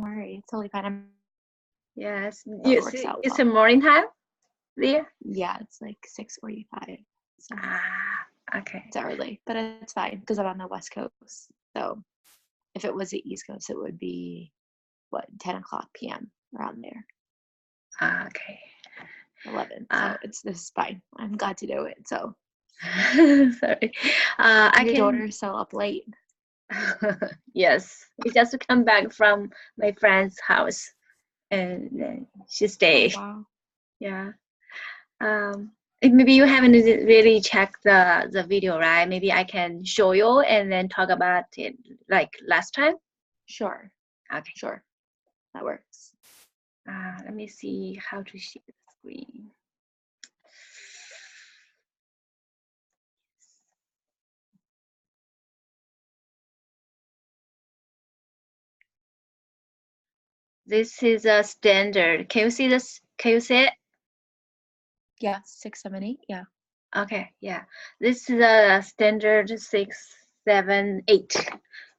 worry. It's totally fine. Yes, It works out it's well. a morning time there? Yeah, it's like 6:45. So Okay. it's early, but it's fine because I'm on the West Coast. So if it was the East Coast, it would be what 10 o'clock p.m. around there. Okay. 11. So this is fine. I'm glad to do it. So sorry. I your can. daughter's still up late. Yes, we just come back from my friend's house, and then she stayed. Oh, wow. Yeah. Maybe you haven't really checked the video, right? Maybe I can show you and then talk about it like last time. Sure. Okay. Sure. That works. Let me see how to share the screen. This is a standard. Can you see this? Can you see it? Yeah, 6, 7, 8. Yeah. Okay, yeah. This is a standard 6, 7, 8.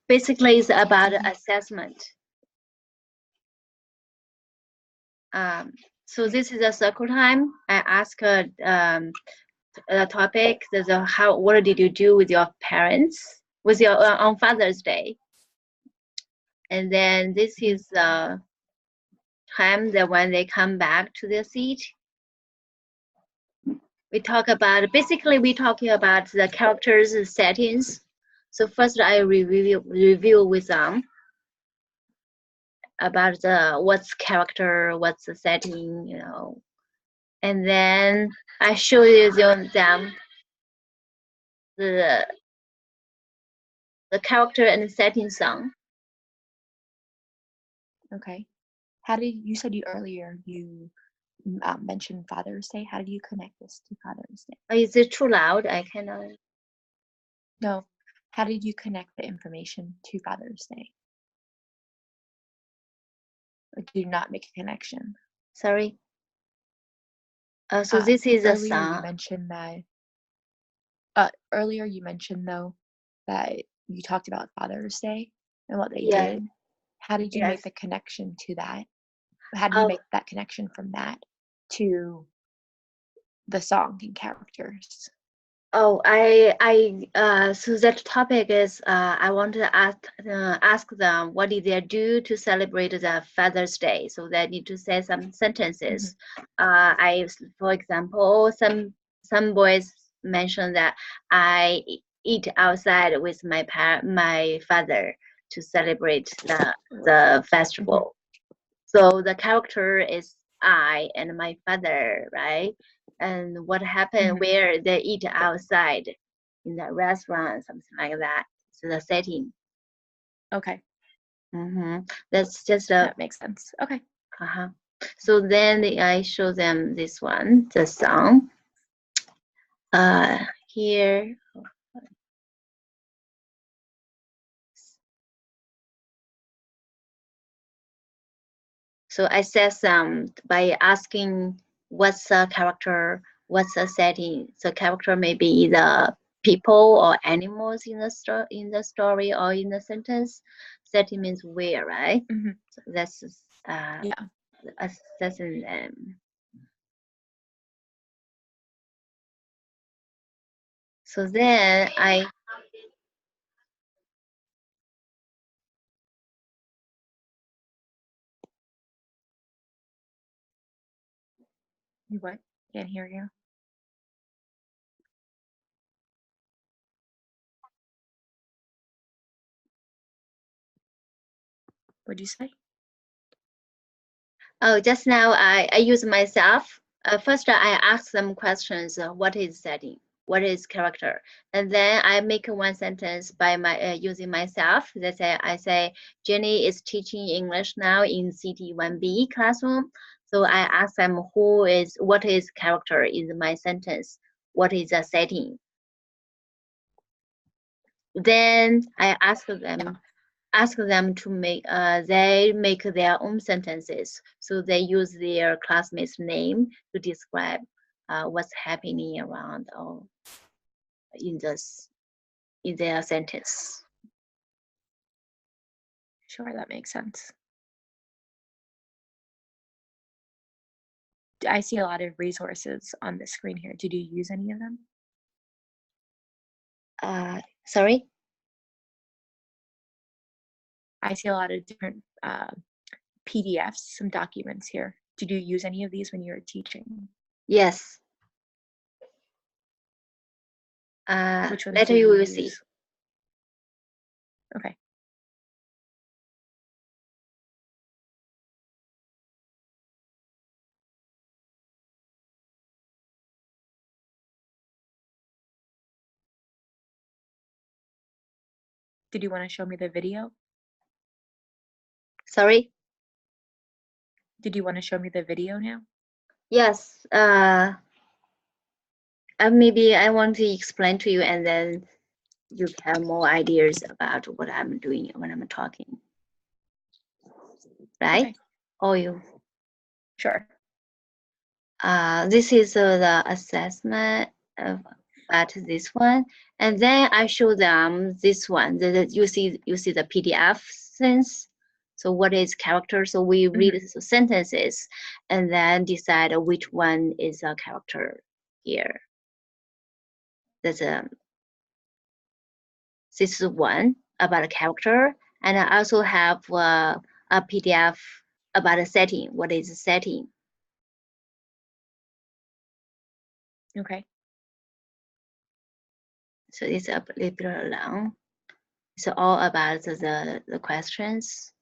Basically, it's about assessment. So this is a circle time. I ask the topic. What did you do with your parents? With your on Father's Day? And then this is the time that when they come back to their seat. We talk about we're talking about the characters and settings. So first I review with them about what's character, what's the setting, and then I show you them the character and setting song. Okay. You said earlier you mentioned Father's Day. How did you connect this to Father's Day? Is it too loud? I cannot. No. How did you connect the information to Father's Day? Or do you not make a connection? Sorry. So this is a song. You mentioned that. Earlier you mentioned though that you talked about Father's Day and what they did. How did you make the connection to that? How did you make that connection from that to the song and characters? Oh, so that topic is I want to ask them what did they do to celebrate the Father's Day. So they need to say some sentences. For example, some boys mentioned that I eat outside with my father to celebrate the festival. So the character is I and my father, right? And what happened where they eat outside in the restaurant, something like that. So the setting. Okay. That's just that makes sense. Okay. So then I show them this one, the song. Here. So I said by asking what's the character, what's the setting. The character may be either people or animals in the story or in the sentence. Setting means where, right? So that's assessing them. So then You what? Can't hear you. What'd you say? Oh, just now I use myself. First, I ask them questions. What is setting? What is character? And then I make one sentence by using myself. I say Jenny is teaching English now in CT1B classroom. So I ask them what is character in my sentence? What is the setting? Then I ask them to make their own sentences. So they use their classmate's name to describe what's happening around or in their sentence. Sure, that makes sense. I see a lot of resources on the screen here. Did you use any of them? Sorry? I see a lot of different PDFs, some documents here. Did you use any of these when you were teaching? Yes. Which ones Later did you you will see. use? Okay. Did you want to show me the video? Sorry? Did you want to show me the video now? Yes. Maybe I want to explain to you, and then you have more ideas about what I'm doing when I'm talking. Right? Okay. Or you? Sure. This is the assessment about this one, and then I show them this one. You see the PDF sense. So what is character? So we read the sentences and then decide which one is a character here. That's this is one about a character, and I also have a PDF about a setting. What is a setting? Okay. So it's a little bit long. It's all about the questions.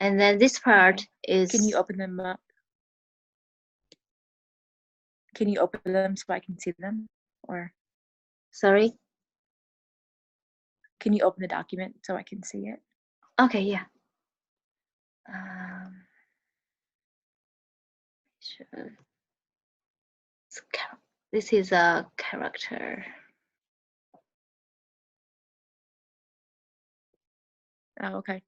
And then this part is. Can you open them up? Can you open them so I can see them? Or Sorry? can you open the document so I can see it? Okay, yeah. Sure. So, this is a character. Oh, okay.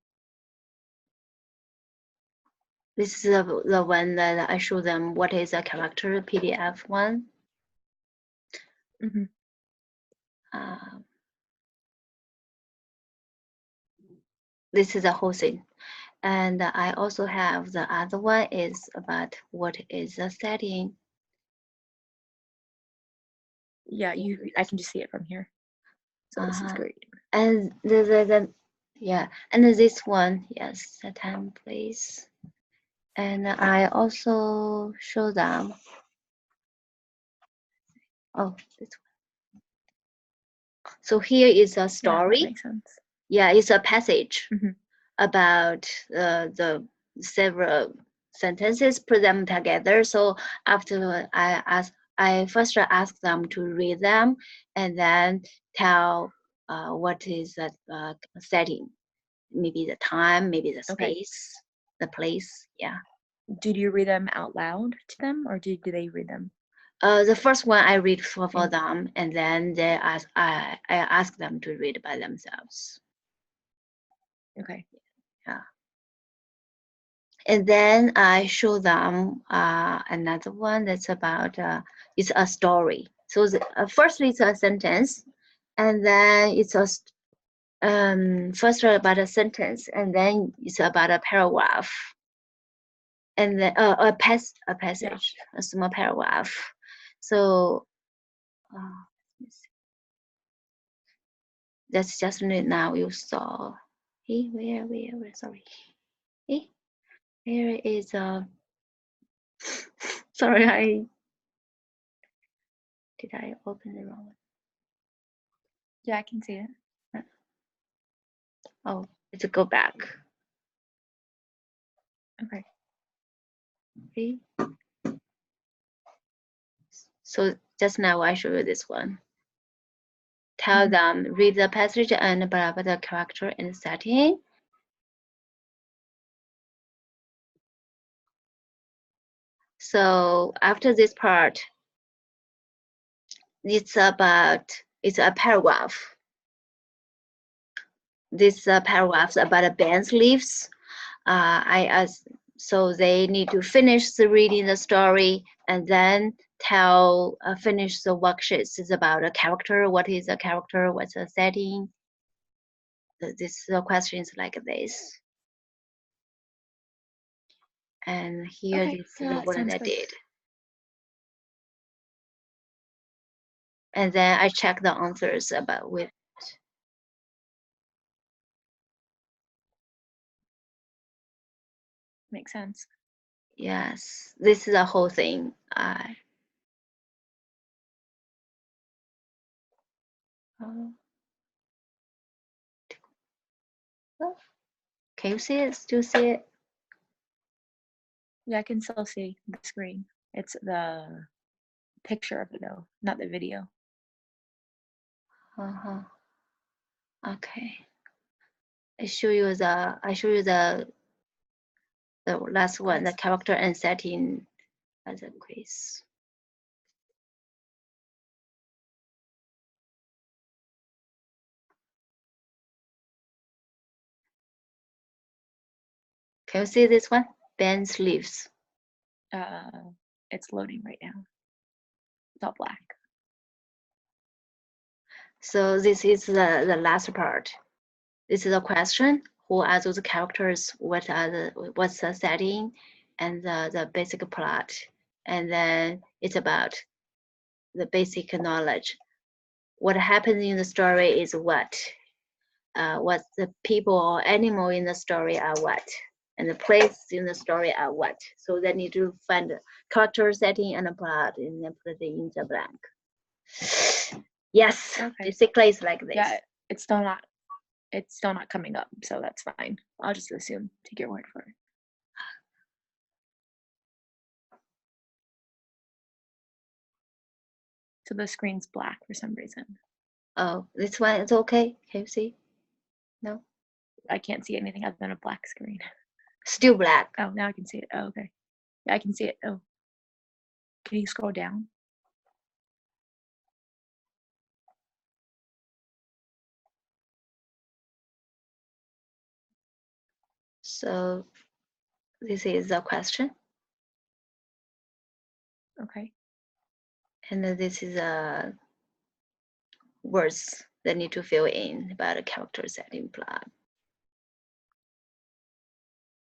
This is the one that I show them what is a character PDF one. This is the whole thing. And I also have the other one is about what is the setting. Yeah, I can just see it from here. So this is great. And yeah, and this one, yes, the time, please. And I also show them. Oh, this one. So here is a story. Yeah, that makes sense. Yeah, it's a passage about the several sentences, put them together. So after I first ask them to read them and then tell what is the setting, maybe the time, maybe the space, the place. Yeah. Did you read them out loud to them, or do they read them? The first one I read for them, and then I ask them to read by themselves. Okay. Yeah. And then I show them another one that's about it's a story. So first it's a sentence, and then it's a first about a sentence, and then it's about a paragraph, and then a passage, a small paragraph. So that's just now you saw. Hey, where? Sorry. Hey, where is sorry, did I open the wrong one? Yeah, I can see it. Oh, let's go back. Okay. Okay. So just now I show you this one. Tell them, read the passage and blah, blah, the character and setting. So after this part, it's a paragraph. This paragraphs about bands leaves. So they need to finish reading the story and then finish the worksheets. It's about a character. What is a character? What's a setting? This questions like this. And here Okay, this is yeah, what sounds I good. did. And then I check the answers about with. Makes sense. Yes, this is the whole thing. Can you see it? Still see it? Yeah, I can still see the screen. It's the picture of it though, not the video. Okay. I show you the last one, the character and setting as a quiz. Can you see this one? Ben's leaves. It's loading right now. It's all black. So this is the last part. This is a question. Who are those characters? What's the setting and the basic plot? And then it's about the basic knowledge. What happens in the story is what the people or animal in the story are what, and the place in the story are what. So they need to find the character setting and the plot and then put it in the blank. Yes, basically it's like this. Yeah, it's still not coming up, so that's fine. I'll just assume, take your word for it. So the screen's black for some reason. Oh, this one is okay. Can you see? No? I can't see anything other than a black screen. Still black. Oh, now I can see it. Oh, okay. Yeah, I can see it. Oh. Can you scroll down? So this is the question. Okay. And then this is words that need to fill in about the character setting plot.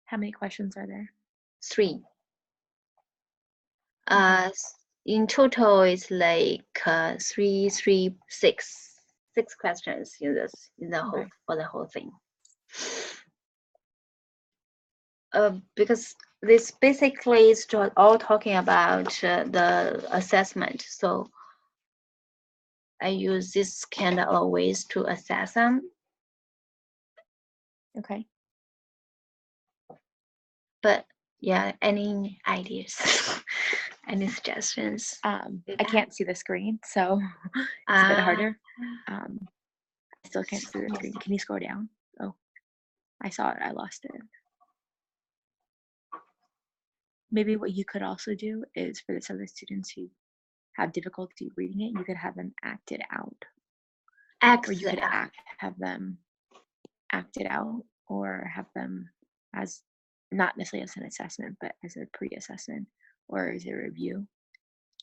How many questions are there? 3. Okay. In total, it's like 6 questions in the Okay. whole thing. Because this basically is all talking about the assessment. So I use this kind of ways to assess them. Okay. But yeah, any ideas? Any suggestions? I can't see the screen, so it's a bit harder. I still can't see the screen. Can you scroll down? Oh, I saw it. I lost it. Maybe what you could also do is for some of the students who have difficulty reading it, you could have them act it out. Or you could have them act it out, or have them as not necessarily as an assessment, but as a pre-assessment or as a review.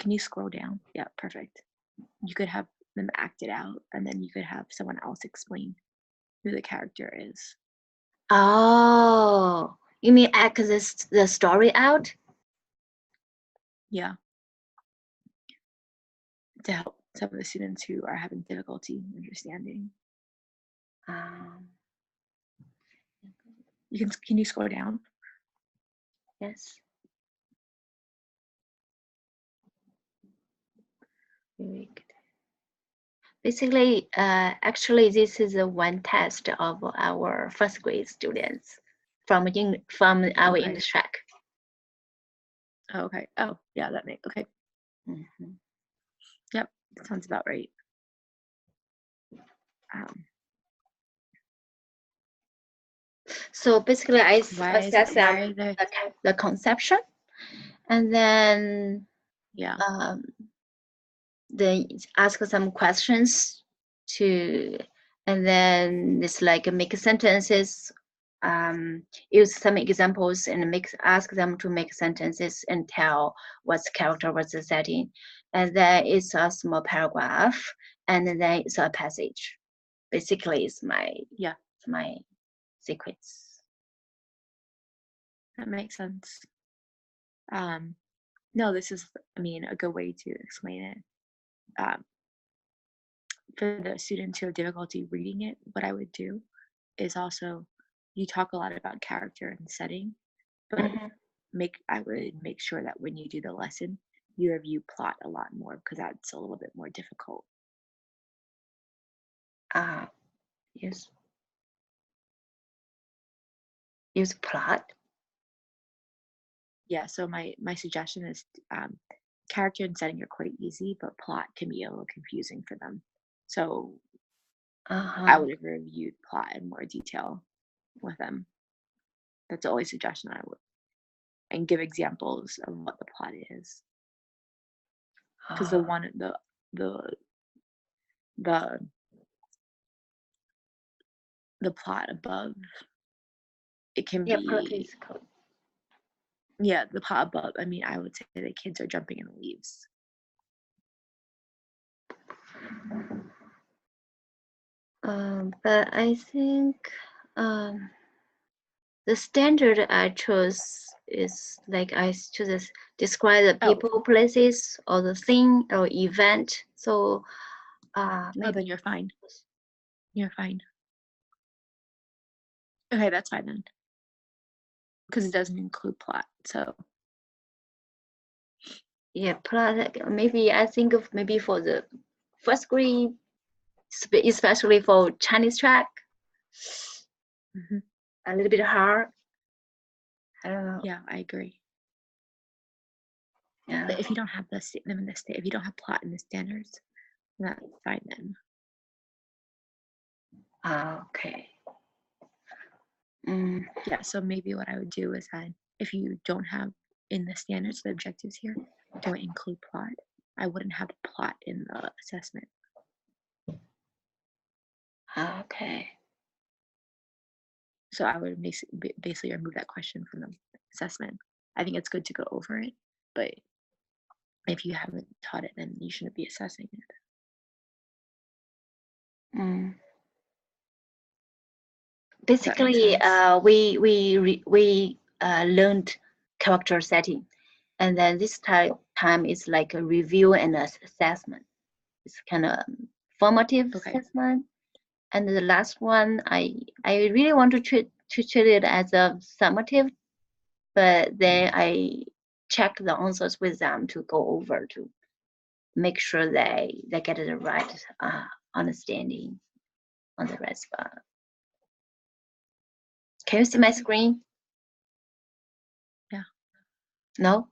Can you scroll down? Yeah, perfect. You could have them act it out, and then you could have someone else explain who the character is. Oh, you mean act the story out? Yeah. To help some of the students who are having difficulty understanding. Can you scroll down? Yes. Basically, actually, this is one test of our first grade students from our English track. Oh, okay. Oh, yeah, that makes okay. Mm-hmm. Yep, that sounds about right. So basically, I assess the conception, and then then ask some questions and then it's like make sentences, use some examples and ask them to make sentences and tell what's the character, what's the setting, and then it's a small paragraph, and then it's a passage. Basically, it's my sequence. That makes sense. No, this is, I mean, a good way to explain it. Um, for the students who have difficulty reading it, what I would do is also, you talk a lot about character and setting, but Mm-hmm. I would make sure that when you do the lesson, you review plot a lot more because that's a little bit more difficult. Use use plot. Yeah, so my suggestion is, character and setting are quite easy, but plot can be a little confusing for them. So I Uh-huh. would have reviewed plot in more detail with them. That's the only suggestion I would, and give examples of what the plot is. Because Uh, the the the plot above, it can yeah, plot be, is code. yeah, the plot above. I mean, I would say the kids are jumping in the leaves. But I think um, the standard I chose is like I choose describe the Oh, people, places, or the thing or event. So oh, then maybe you're fine. You're fine. Okay, that's fine then, because it doesn't include plot. So yeah, plot. Maybe I think of maybe for the first grade, especially for Chinese track, mhm. a little bit hard. I don't know. Yeah, I agree. Yeah. But if you don't have them in the state, if you don't have plot in the standards, that's fine then. Okay. Mm, Yeah, so maybe what I would do is that if you don't have in the standards, the objectives here don't include plot, I wouldn't have plot in the assessment. okay. So I would basically remove that question from the assessment. I think it's good to go over it, but if you haven't taught it, then you shouldn't be assessing it. Mm. Does that make Basically, sense? we learned character setting, and then this time is like a review and assessment. It's kind of formative Okay. assessment, and the last one I really want to treat it as a summative, but then I check the answers with them to go over to make sure they get the right understanding on the right spot. Can you see my Okay. screen? Yeah. No?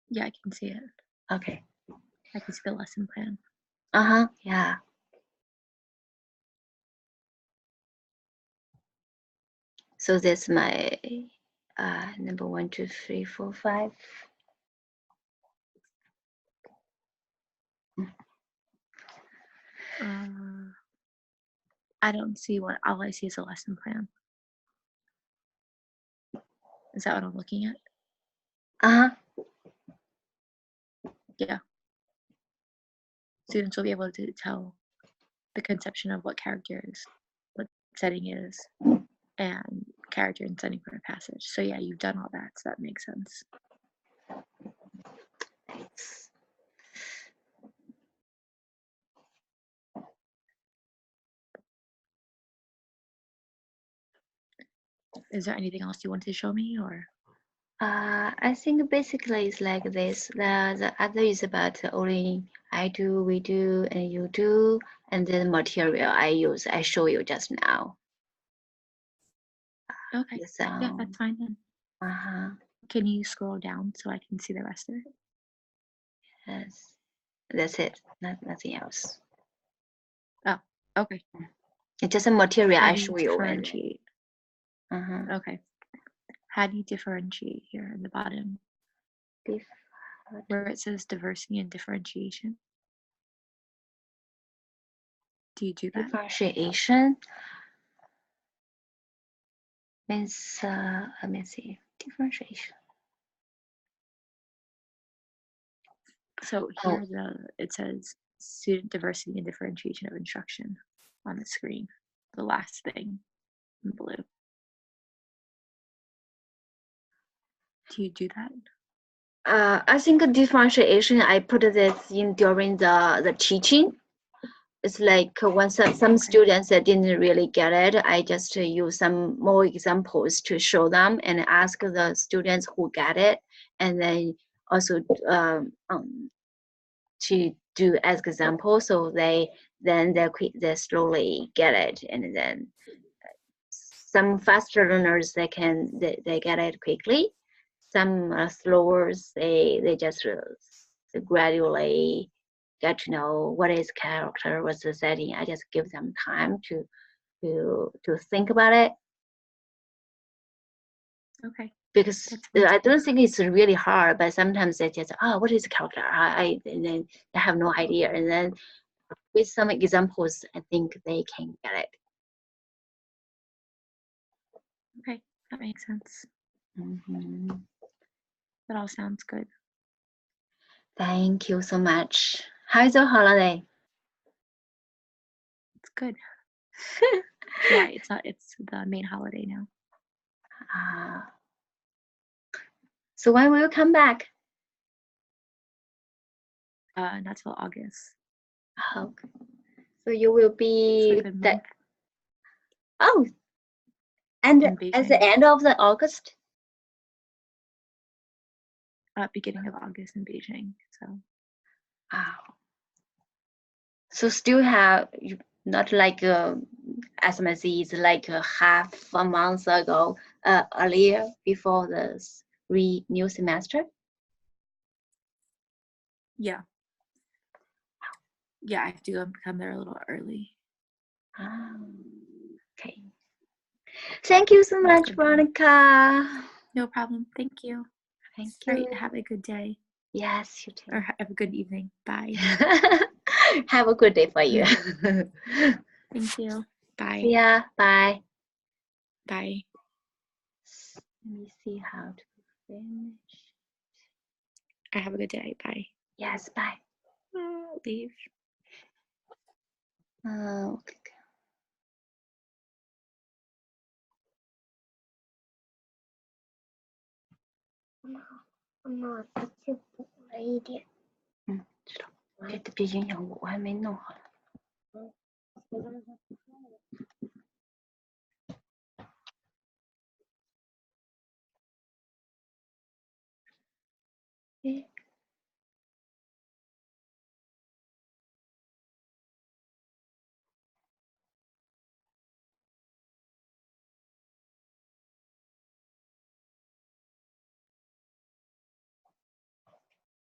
Yeah, I can see it. Okay. I can see the lesson plan. Uh-huh. Yeah. So that's my number 1, 2, 3, 4, 5. Uh, I don't see what, all I see is a lesson plan. Is that what I'm looking at? Uh-huh. Yeah. Students will be able to tell the conception of what character is, what setting is, and character and setting for a passage. So yeah, you've done all that, so that makes sense. Is there anything else you want to show me, or? I think basically it's like this. The other is about only I do, we do, and you do, and then material I use, I show you just now. Okay. The Yeah, sound. that's fine then. Uh-huh. Can you scroll down so I can see the rest of it? Yes. That's it. Nothing else. Oh, okay. It's just a material How I do you show you and differentiate? uh-huh. Okay. How do you differentiate here in the bottom where it says diversity and differentiation? Do you do that? Differentiation means let me see. Differentiation. So Oh, here it says student diversity and differentiation of instruction on the screen. The last thing in blue. Do you do that? I think differentiation, I put this in during the teaching. It's like when some students that didn't really get it, I just use some more examples to show them and ask the students who get it, and then also to do as example, so they slowly get it, and then some faster learners they get it quickly. Some slower, they just gradually get to know what is character, what's the setting. I just give them time to think about it. Okay. Because I don't think it's really hard, but sometimes they just, what is character? And then they have no idea. And then with some examples, I think they can get it. Okay, that makes sense. Mm-hmm. That all sounds good. Thank you so much. How's your holiday? It's good. Yeah, it's the main holiday now. So when will you come back? Not till August. Okay. So you will be It's like a month. Oh, and In at the Beijing. end of the August? Beginning of August in Beijing. So. Wow. So still have not like SMC is like half a month ago, earlier before the new semester. Yeah. Yeah, I have to come there a little early. Okay. Thank you so much, Veronica. No problem. Thank you. Thank you. All right, have a good day. Yes, you too. Or have a good evening. Bye. Have a good day for you. Thank you. Bye. See ya. Bye. Bye. Let me see how to finish. I have a good day. Bye. Yes, bye. Leave. Okay. 엄마, 같이 왜 이래?知道。这别影响我，我还没弄好。诶。